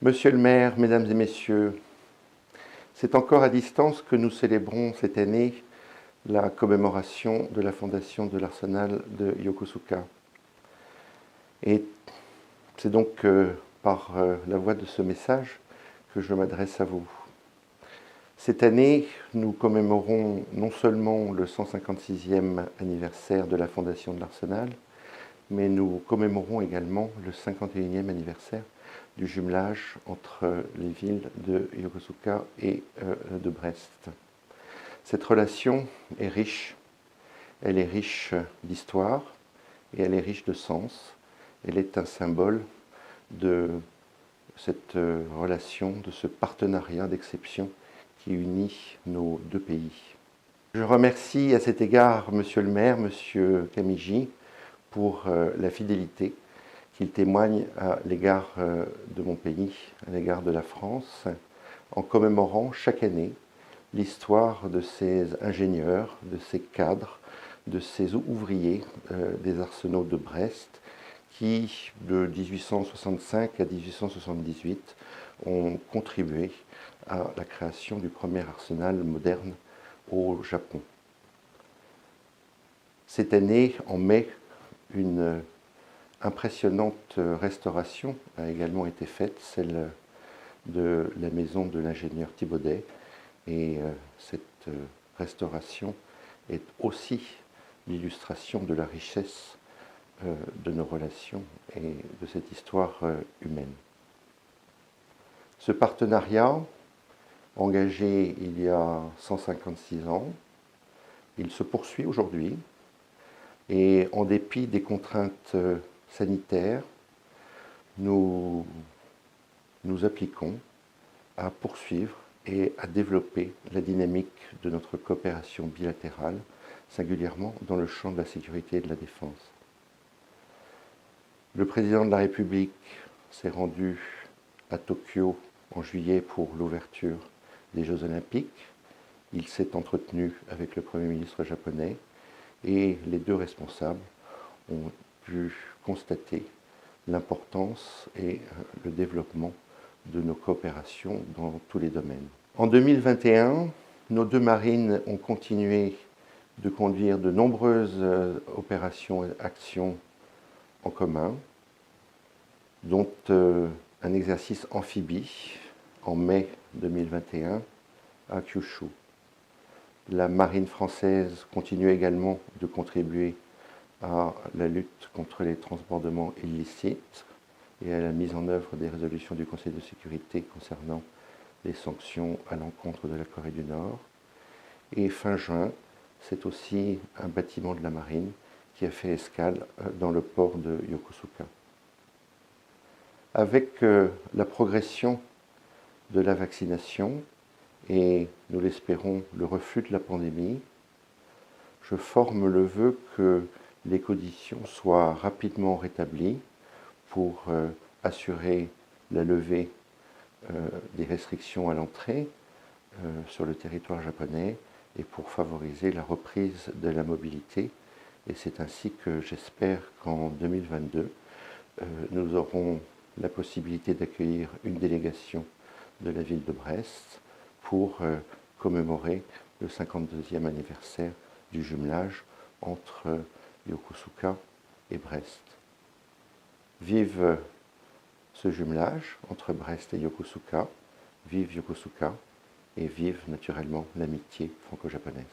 Monsieur le maire, mesdames et messieurs, c'est encore à distance que nous célébrons cette année la commémoration de la fondation de l'arsenal de Yokosuka. Et c'est donc par la voie de ce message que je m'adresse à vous. Cette année, nous commémorons non seulement le 156e anniversaire de la fondation de l'arsenal, mais nous commémorons également le 51e anniversaire du jumelage entre les villes de Yokosuka et de Brest. Cette relation est riche, elle est riche d'histoire et elle est riche de sens. Elle est un symbole de cette relation, de ce partenariat d'exception qui unit nos deux pays. Je remercie à cet égard Monsieur le maire, Monsieur Kamiji, pour la fidélité qu'il témoigne à l'égard de mon pays, à l'égard de la France, en commémorant chaque année l'histoire de ces ingénieurs, de ces cadres, de ces ouvriers des arsenaux de Brest qui, de 1865 à 1878, ont contribué à la création du premier arsenal moderne au Japon. Cette année, en mai, une impressionnante restauration a également été faite, celle de la maison de l'ingénieur Thibaudet. Et cette restauration est aussi l'illustration de la richesse de nos relations et de cette histoire humaine. Ce partenariat, engagé il y a 156 ans, il se poursuit aujourd'hui. Et en dépit des contraintes sanitaires, nous nous appliquons à poursuivre et à développer la dynamique de notre coopération bilatérale, singulièrement dans le champ de la sécurité et de la défense. Le président de la République s'est rendu à Tokyo en juillet pour l'ouverture des Jeux Olympiques. Il s'est entretenu avec le Premier ministre japonais et les deux responsables ont pu constater l'importance et le développement de nos coopérations dans tous les domaines. En 2021, nos deux marines ont continué de conduire de nombreuses opérations et actions en commun, dont un exercice amphibie en mai 2021 à Kyushu. La marine française continue également de contribuer à la lutte contre les transbordements illicites et à la mise en œuvre des résolutions du Conseil de sécurité concernant les sanctions à l'encontre de la Corée du Nord. Et fin juin, c'est aussi un bâtiment de la marine qui a fait escale dans le port de Yokosuka. Avec la progression de la vaccination et, nous l'espérons, le reflux de la pandémie, je forme le vœu que les conditions soient rapidement rétablies pour assurer la levée des restrictions à l'entrée sur le territoire japonais et pour favoriser la reprise de la mobilité. Et c'est ainsi que j'espère qu'en 2022, nous aurons la possibilité d'accueillir une délégation de la ville de Brest pour commémorer le 52e anniversaire du jumelage entre Yokosuka et Brest. Vive ce jumelage entre Brest et Yokosuka, vive Yokosuka et vive naturellement l'amitié franco-japonaise.